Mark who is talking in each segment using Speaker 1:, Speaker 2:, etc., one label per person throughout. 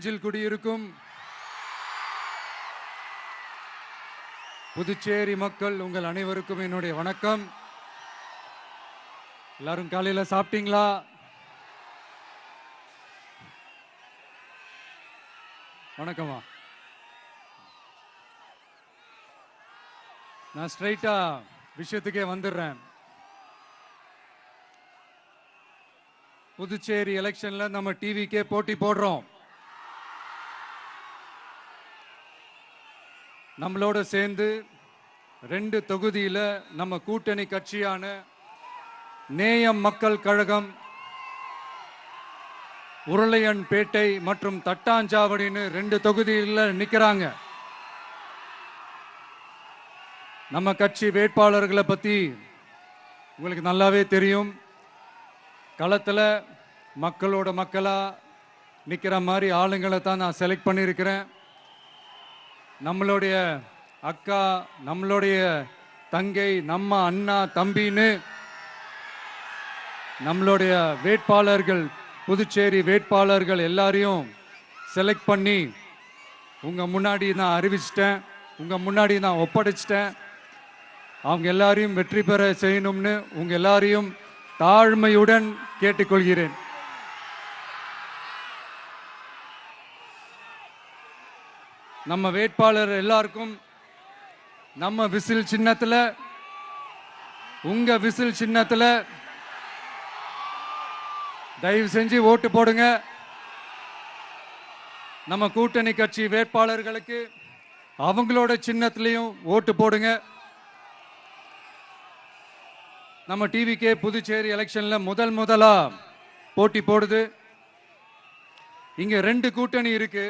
Speaker 1: நெஞ்சில் குடியிருக்கும் புதுச்சேரி மக்கள் உங்கள் அனைவருக்கும் என்னுடைய வணக்கம். எல்லாரும் காலையில சாப்பிட்டீங்களா? வணக்கமா. நான் ஸ்ட்ரைட்டா விஷயத்துக்கே வந்துடுறேன். புதுச்சேரி எலெக்ஷன்ல நம்ம டிவிக்கே போட்டி போடுறோம். நம்மளோட சேர்ந்து 2 தொகுதியில நம்ம கூட்டணி கட்சியான நேயம் மக்கள் கழகம் உருளையன்பேட்டை மற்றும் தட்டாஞ்சாவடின்னு 2 தொகுதியில் நிக்கிறாங்க. நம்ம கட்சி வேட்பாளர்களை பத்தி உங்களுக்கு நல்லாவே தெரியும். களத்துல மக்களோட மக்களா நிக்கிற மாதிரி ஆளுங்களை தான் நான் செலக்ட் பண்ணியிருக்கிறேன். நம்மளுடைய அக்கா, நம்மளுடைய தங்கை, நம்ம அண்ணா தம்பின்னு நம்மளுடைய வேட்பாளர்கள், புதுச்சேரி வேட்பாளர்கள் எல்லாரையும் செலக்ட் பண்ணி உங்க முன்னாடி நான் அறிவிச்சிட்டேன், உங்க முன்னாடி நான் ஒப்படைச்சிட்டேன். அவங்க எல்லாரையும் வெற்றி பெற செய்யணும்னு உங்க எல்லாரையும் தாழ்மையுடன் கேட்டுக்கொள்கிறேன். நம்ம வேட்பாளர் எல்லாருக்கும் நம்ம விசில் சின்னத்துல, உங்க விசில் சின்னத்துல தயவு செஞ்சு ஓட்டு போடுங்க. நம்ம கூட்டணி கட்சி வேட்பாளர்களுக்கு அவங்களோட சின்னத்திலையும் ஓட்டு போடுங்க. நம்ம டிவிக்கே புதுச்சேரி எலெக்ஷன்ல முதலா போட்டி போடுது. இங்க 2 கூட்டணி இருக்கு.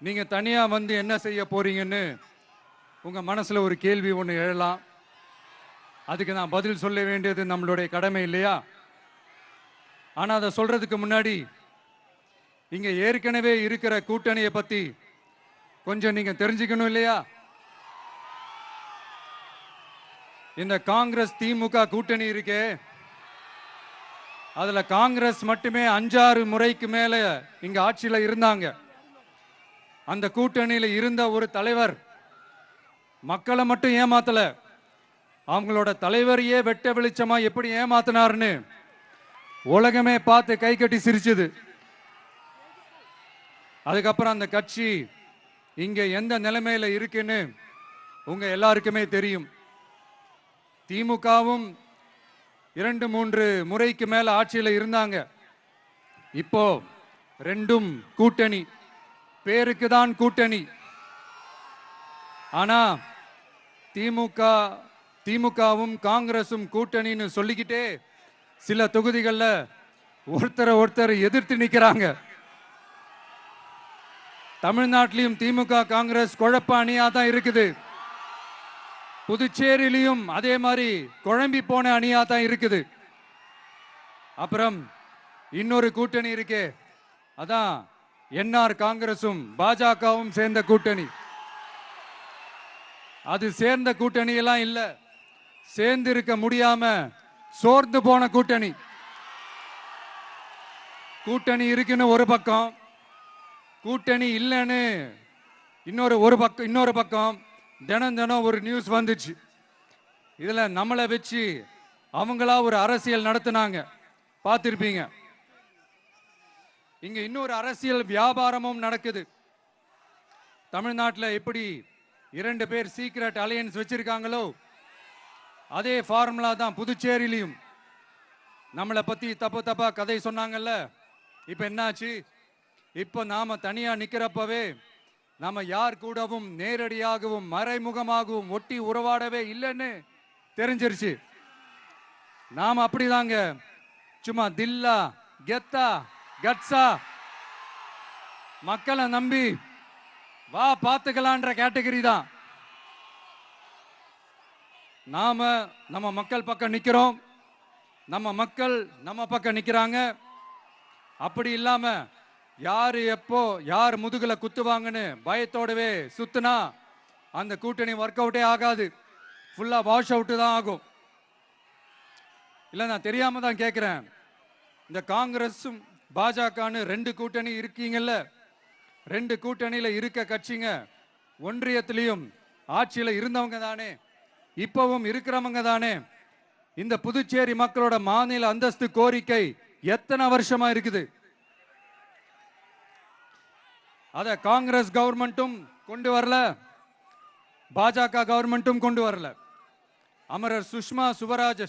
Speaker 1: நீங்க தனியா வந்து என்ன செய்ய போறீங்கன்னு உங்க மனசுல ஒரு கேள்வி ஒன்று எழலாம். அதுக்கு நான் பதில் சொல்ல வேண்டியது நம்மளுடைய கடமை இல்லையா? ஆனா அதை சொல்றதுக்கு முன்னாடி இங்க ஏற்கனவே இருக்கிற கூட்டணியை பத்தி கொஞ்சம் நீங்க தெரிஞ்சுக்கணும் இல்லையா? இந்த காங்கிரஸ் திமுக கூட்டணி இருக்கே, அதுல காங்கிரஸ் மட்டுமே 5-6 முறைக்கு மேல இங்க ஆட்சியில இருந்தாங்க. அந்த கூட்டணியில இருந்த ஒரு தலைவர் மக்களை மட்டும் ஏமாத்தல, அவங்களோட தலைவரையே வெட்ட வெளிச்சமா எப்படி ஏமாத்தினார்னு உலகமே பார்த்து கை கட்டி சிரிச்சது. அதுக்கப்புறம் அந்த கட்சி இங்க எந்த நிலைமையில இருக்குன்னு உங்க எல்லாருக்குமே தெரியும். திமுகவும் 2-3 முறைக்கு மேல ஆட்சியில இருந்தாங்க. இப்போ 2ம் கூட்டணி, பேருக்கு தான் கூட்டணி. ஆனா திமுகவும் காங்கிரசும் கூட்டணின்னு சொல்லிக்கிட்டே சில தொகுதிகளில் ஒருத்தரை எதிர்த்து நிற்கிறாங்க. தமிழ்நாட்டிலையும் திமுக காங்கிரஸ் குழப்ப அணியா தான் இருக்குது. புதுச்சேரியிலையும் அதே மாதிரி குழம்பி போன அணியா தான் இருக்குது. அப்புறம் இன்னொரு கூட்டணி இருக்கே, அதான் என்ஆர் காங்கிரசும் பாஜகவும் சேர்ந்த கூட்டணி. அது சேர்ந்த கூட்டணி எல்லாம் இல்ல, சேர்ந்து இருக்க முடியாம சோர்ந்து போன கூட்டணி. கூட்டணி இருக்குன்னு ஒரு பக்கம், கூட்டணி இல்லைன்னு இன்னொரு பக்கம் தினம் ஒரு நியூஸ் வந்துச்சு. இதுல நம்மளை வச்சு அவங்களா ஒரு அரசியல் நடத்தினாங்க, பார்த்திருப்பீங்க. இங்க இன்னொரு அரசியல் வியாபாரமும் நடக்குது. தமிழ்நாட்டில் எப்படி 2 பேர் சீக்ரெட் அலையன்ஸ் வச்சிருக்காங்களோ அதே ஃபார்முலா தான் புதுச்சேரியிலையும். நம்மளை பத்தி தப்பா கதை சொன்னாங்கல்ல, இப்ப என்னாச்சு? இப்ப நாம தனியா நிக்கிறப்பவே நாம யார் கூடவும் நேரடியாகவும் மறைமுகமாகவும் ஒட்டி உறவாடவே இல்லைன்னு தெரிஞ்சிருச்சு. நாம அப்படிதாங்க, சும்மா தில்லா கெத்தா கட்ஸா மக்களை நம்பி வா பார்த்துக்கலான்ற கேட்டகரி தான். நாம நம்ம மக்கள் பக்கம் நிக்கிறோம், நம்ம மக்கள் நம்ம பக்கம் நிக்கிறாங்க. அப்படி இல்லாம யாரு எப்போ யார் முதுகுல குத்துவாங்கன்னு பயத்தோடவே சுத்துனா அந்த கூட்டணி ஒர்க் அவுட்டே ஆகாது, ஃபுல்லா வாஷ் அவுட் தான் ஆகும். இல்ல நான் தெரியாம தான் கேட்கிறேன். இந்த காங்கிரஸும் பாஜகன்னு 2 கூட்டணி இருக்கீங்கல்ல, 2 கூட்டணியில இருக்க கட்சிங்க ஒன்றியத்திலையும் ஆட்சியில இருந்தவங்க தானே, இப்பவும் இருக்கிறவங்க தானே. இந்த புதுச்சேரி மக்களோட மாநில அந்தஸ்து கோரிக்கை எத்தனை வருஷமா இருக்குது? அத காங்கிரஸ் கவர்மெண்ட்டும் கொண்டு வரல, பாஜக கவர்மெண்ட்டும் கொண்டு வரல. அமரர் சுஷ்மா சுவராஜ்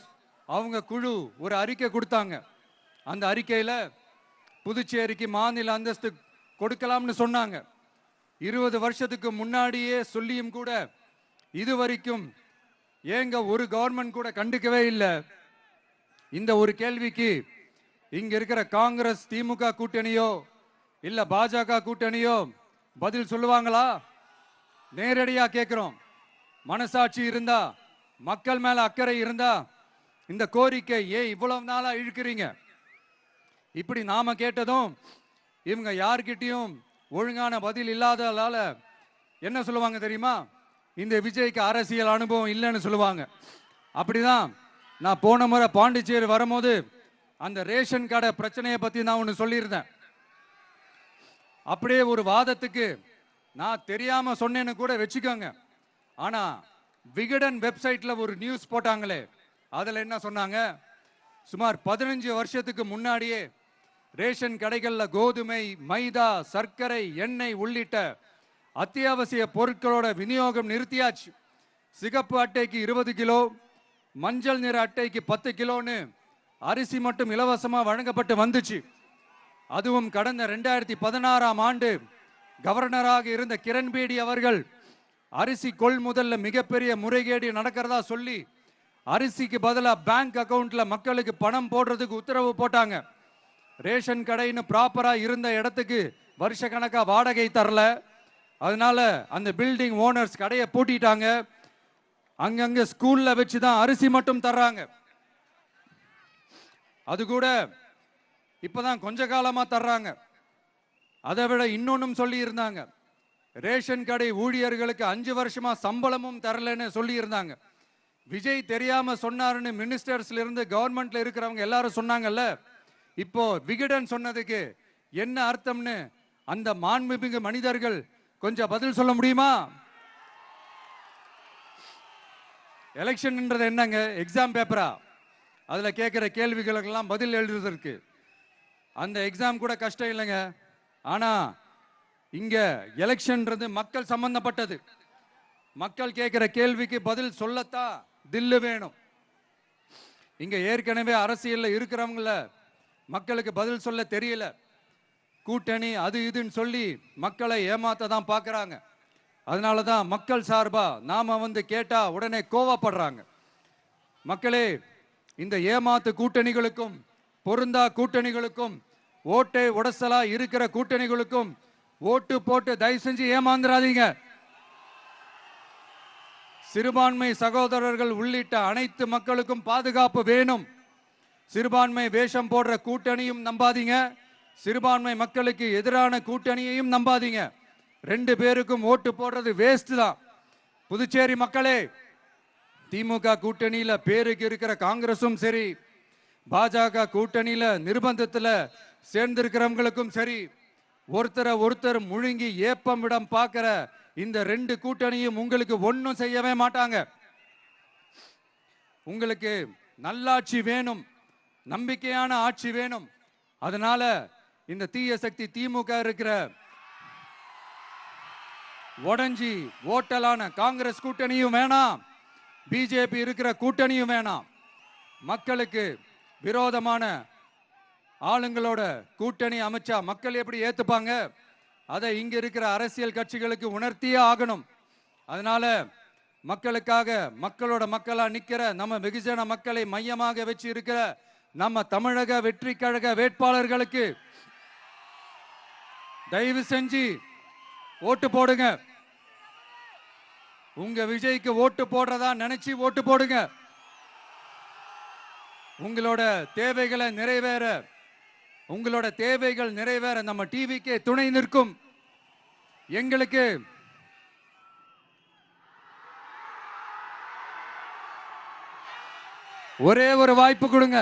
Speaker 1: அவங்க குழு ஒரு அறிக்கை கொடுத்தாங்க. அந்த அறிக்கையில புதுச்சேரிக்கு மாநில அந்தஸ்து கொடுக்கலாம்னு சொன்னாங்க. 20 வருஷத்துக்கு முன்னாடியே சொல்லியும் கூட இதுவரைக்கும் ஏங்க ஒரு கவர்மெண்ட் கூட கண்டுக்கவே இல்லை. இந்த ஒரு கேள்விக்கு இங்க இருக்கிற காங்கிரஸ் திமுக கூட்டணியோ இல்ல பாஜக கூட்டணியோ பதில் சொல்லுவாங்களா? நேரடியா கேட்கிறோம். மனசாட்சி இருந்தா, மக்கள் மேல அக்கறை இருந்தா இந்த கோரிக்கை ஏன் இவ்வளவு நாளா இழுக்கிறீங்க? இப்படி நாம கேட்டதும் இவங்க யார்கிட்டயும் ஒழுங்கான பதில் இல்லாததால என்ன சொல்லுவாங்க தெரியுமா? இந்த விஜய்க்கு அரசியல் அனுபவம் இல்லைன்னு சொல்லுவாங்க. அப்படிதான் நான் போன முறை பாண்டிச்சேரி வரும்போது அந்த ரேஷன் கடை பிரச்சனையை பத்தி நான் ஒன்று சொல்லியிருந்தேன். அப்படியே ஒரு வாதத்துக்கு நான் தெரியாம சொன்னேன்னு கூட வச்சுக்கோங்க. ஆனா விகடன் வெப்சைட்ல ஒரு நியூஸ் போட்டாங்களே, அதுல என்ன சொன்னாங்க? சுமார் 15 வருஷத்துக்கு முன்னாடியே ரேஷன் கடைகள்ல கோதுமை, மைதா, சர்க்கரை, எண்ணெய் உள்ளிட்ட அத்தியாவசிய பொருட்களோட விநியோகம் நிறுத்தியாச்சு. சிகப்பு அட்டைக்கு 20 கிலோ, மஞ்சள் நிற அட்டைக்கு 10 கிலோன்னு அரிசி மட்டும் இலவசமா வழங்கப்பட்டு வந்துச்சு. அதுவும் கடந்த 2016ஆம் ஆண்டு கவர்னராக இருந்த கிரண்பேடி அவர்கள் அரிசி கொள்முதல்ல மிகப்பெரிய முறைகேடு நடக்கிறதா சொல்லி அரிசிக்கு பதிலாக பேங்க் அக்கவுண்ட்ல மக்களுக்கு பணம் போடுறதுக்கு உத்தரவு போட்டாங்க. ரேஷன் கடைன்னு ப்ராப்பரா இருந்த இடத்துக்கு வருஷ கணக்கா வாடகை தரல. அதனால அந்த பில்டிங் ஓனர்ஸ் கடையை பூட்டிட்டாங்க. அங்கங்க ஸ்கூல்ல வச்சுதான் அரிசி மட்டும் தர்றாங்க. அது கூட இப்பதான் கொஞ்ச காலமா தர்றாங்க. அதை விட இன்னொன்னும் சொல்லி இருந்தாங்க, ரேஷன் கடை ஊழியர்களுக்கு 5 வருஷமா சம்பளமும் தரலன்னு சொல்லி இருந்தாங்க. விஜய் தெரியாம சொன்னாருன்னு மினிஸ்டர்ஸ்ல இருந்து கவர்மெண்ட்ல இருக்கிறவங்க எல்லாரும் சொன்னாங்கல்ல. இப்போ விகடன் சொன்னதுக்கு என்ன அர்த்தம்னு அந்த மாண்புமிகு மனிதர்கள் கொஞ்சம் பதில் சொல்ல முடியுமா? எலெக்ஷன்ன்றது என்னங்க, எக்ஸாம் பேப்பரா? அதுல கேட்கிற கேள்விகளுக்கெல்லாம் பதில் எழுதுறதுக்கு அந்த எக்ஸாம் கூட கஷ்டம் இல்லைங்க. ஆனா இங்க எலெக்ஷன்ன்றது மக்கள் சம்பந்தப்பட்டது. மக்கள் கேட்கிற கேள்விக்கு பதில் சொல்லத்தான் தில்லு வேணும். இங்க ஏற்கனவே அரசியல்ல இருக்கிறவங்கள மக்களுக்கு பதில் சொல்ல தெரியல. கூட்டணி அது இதுன்னு சொல்லி மக்களை ஏமாத்த தான் பார்க்கறாங்க. அதனாலதான் மக்கள் சார்பா நாம வந்து கேட்டா உடனே கோவப்படுறாங்க. மக்களே, இந்த ஏமாத்து கூட்டணிகளுக்கும் பொருந்தா கூட்டணிகளுக்கும் ஓட்டை உடசலா இருக்கிற கூட்டணிகளுக்கும் ஓட்டு போட்டு தயவு செஞ்சு ஏமாந்துடாதீங்க. சிறுபான்மை சகோதரர்கள் உள்ளிட்ட அனைத்து மக்களுக்கும் பாதுகாப்பு வேணும். சிறுபான்மை வேஷம் போடுற கூட்டணியும் நம்பாதீங்க, சிறுபான்மை மக்களுக்கு எதிரான கூட்டணியையும் நம்பாதீங்க. 2 பேருக்கும் ஓட்டு போடுறது வேஸ்ட் தான். புதுச்சேரி மக்களே, திமுக கூட்டணியில பேருக்கு இருக்கிற காங்கிரசும் சரி, பாஜக கூட்டணியில நிர்பந்தத்துல சேர்ந்திருக்கிறவங்களுக்கும் சரி, ஒருத்தர் முழுங்கி ஏப்பம் விடம் பார்க்கிற இந்த 2 கூட்டணியும் உங்களுக்கு ஒன்னும் செய்யவே மாட்டாங்க. உங்களுக்கு நல்லாட்சி வேணும், நம்பிக்கையான ஆட்சி வேணும். அதனால இந்த தீய சக்தி திமுக இருக்கிற உடஞ்சி ஓட்டலான காங்கிரஸ் கூட்டணியும் வேணாம், பிஜேபி இருக்கிற கூட்டணியும் வேணாம். மக்களுக்கு விரோதமான ஆளுங்களோட கூட்டணி அமைச்சா மக்கள் எப்படி ஏத்துப்பாங்க? அதை இங்க இருக்கிற அரசியல் கட்சிகளுக்கு உணர்த்தியே ஆகணும். அதனால மக்களுக்காக மக்களோட மக்களா நிக்கிற நம்ம வெகுஜன மக்களை மையமாக வச்சு இருக்கிற நம்ம தமிழக வெற்றி கழக வேட்பாளர்களுக்கு தயவு செஞ்சு ஓட்டு போடுங்க. உங்க விஜய்க்கு ஓட்டு போடுறதா நினைச்சு ஓட்டு போடுங்க. உங்களோட தேவைகளை நிறைவேற, உங்களோட தேவைகள் நிறைவேற நம்ம டிவிக்கு துணை நிற்கும். எங்களுக்கு ஒரே ஒரு வாய்ப்பு கொடுங்க.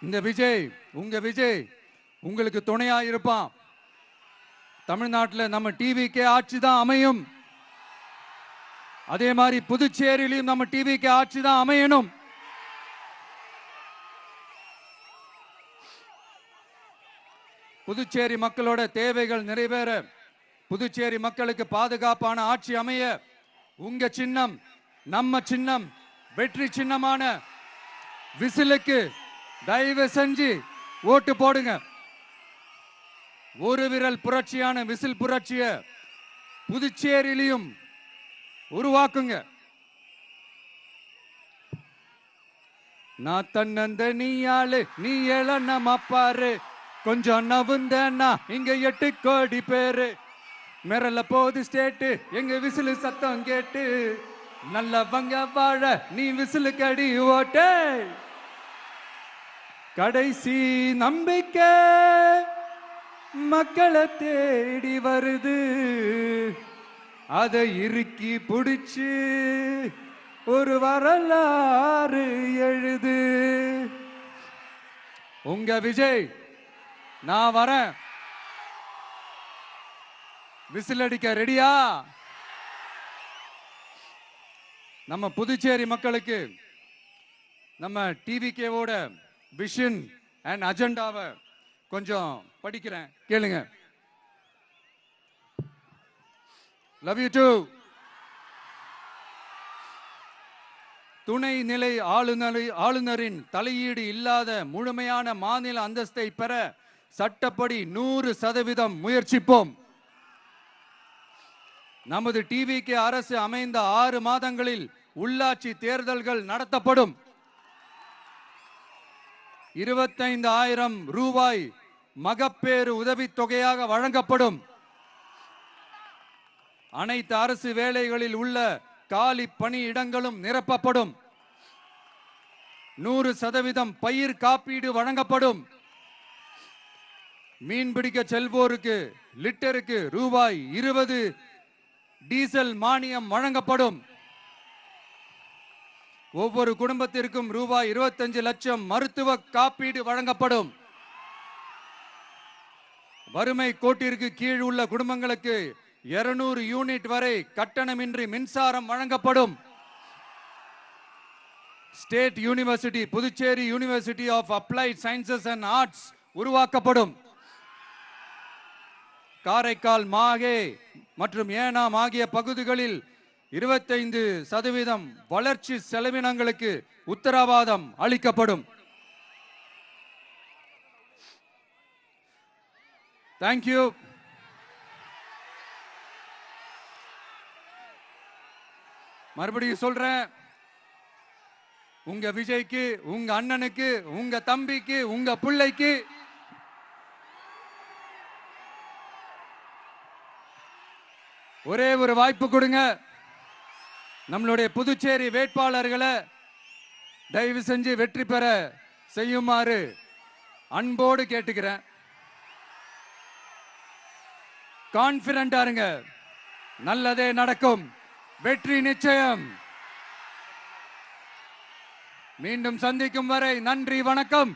Speaker 1: இந்த விஜய், உங்க விஜய் உங்களுக்கு துணையா இருப்பான். தமிழ்நாட்டில் நம்ம டிவிக்கே ஆட்சி தான் அமையும். அதே மாதிரி புதுச்சேரியிலும் நம்ம டிவிக்கு ஆட்சி தான் அமையணும். புதுச்சேரி மக்களோட தேவைகள் நிறைவேற, புதுச்சேரி மக்களுக்கு பாதுகாப்பான ஆட்சி அமைய உங்க சின்னம், நம்ம சின்னம், வெற்றி சின்னமான விசிலுக்கு தயவு செஞ்சு ஓட்டு போடுங்க. ஒரு விரல் புரட்சியான விசில் புரட்சிய புதுச்சேரியிலும் உருவாக்குங்க. நான் தன்னந்த நீயாளு, நீ எழ பாரு, கொஞ்சம் நவுந்தனா இங்க 8 கோடி பேரு. மிரல போது ஸ்டேட்டு எங்க விசிலு சத்தம் கேட்டு, நல்லவங்க வாழ நீ விசிலு கடி ஓட்டு. கடைசி நம்பிக்கை மக்களை தேடி வருது, அதை இறுக்கி பிடிச்சு ஒரு வரலாறு எழுது. உங்க விஜய், நான் வரேன். விசில் அடிக்க ரெடியா? நம்ம புதுச்சேரி மக்களுக்கு நம்ம டிவிகேவோட விஷன் அண்ட் அஜெண்டாவை கொஞ்சம் படிக்கிறேன், கேளுங்க. Love you too. துணை நிலை ஆளுநரின் தலையீடு இல்லாத முழுமையான மாநில அந்தஸ்தை பெற சட்டப்படி 100% முயற்சிப்போம். நமது டிவிகே அரசு அமைந்த 6 மாதங்களில் உள்ளாட்சி தேர்தல்கள் நடத்தப்படும். 25,000 ரூபாய் மகப்பேறு உதவித்தொகையாக வழங்கப்படும். அனைத்து அரசு வேலைகளில் உள்ள காலி பணியிடங்களும் நிரப்பப்படும். 100% பயிர் காப்பீடு வழங்கப்படும். மீன்பிடிக்க செல்வோருக்கு லிட்டருக்கு ரூபாய் 20 டீசல் மானியம் வழங்கப்படும். ஒவ்வொரு குடும்பத்திற்கும் ரூபாய் 25 லட்சம் மருத்துவ காப்பீடு வழங்கப்படும். வறுமை கோட்டிற்கு கீழ் உள்ள குடும்பங்களுக்கு 200 யூனிட் வரை கட்டணமின்றி மின்சாரம் வழங்கப்படும். State university, Puducherry university of applied sciences and arts உருவாக்கப்படும். காரைக்கால், மாஹே மற்றும் ஏனாம் ஆகிய பகுதிகளில் 25% வளர்ச்சி செலவினங்களுக்கு உத்தரவாதம் அளிக்கப்படும். தேங்க்யூ. மறுபடியும் சொல்றேன், உங்க விஜய்க்கு, உங்க அண்ணனுக்கு, உங்க தம்பிக்கு, உங்க பிள்ளைக்கு ஒரே ஒரு வாய்ப்பு கொடுங்க. நம்மளுடைய புதுச்சேரி வேட்பாளர்களை தயவு செஞ்சு வெற்றி பெற செய்யுமாறு அன்போடு கேட்டுக்கிறேன். கான்பிடண்டா இருங்க, நல்லதே நடக்கும், வெற்றி நிச்சயம். மீண்டும் சந்திக்கும் வரை நன்றி, வணக்கம்.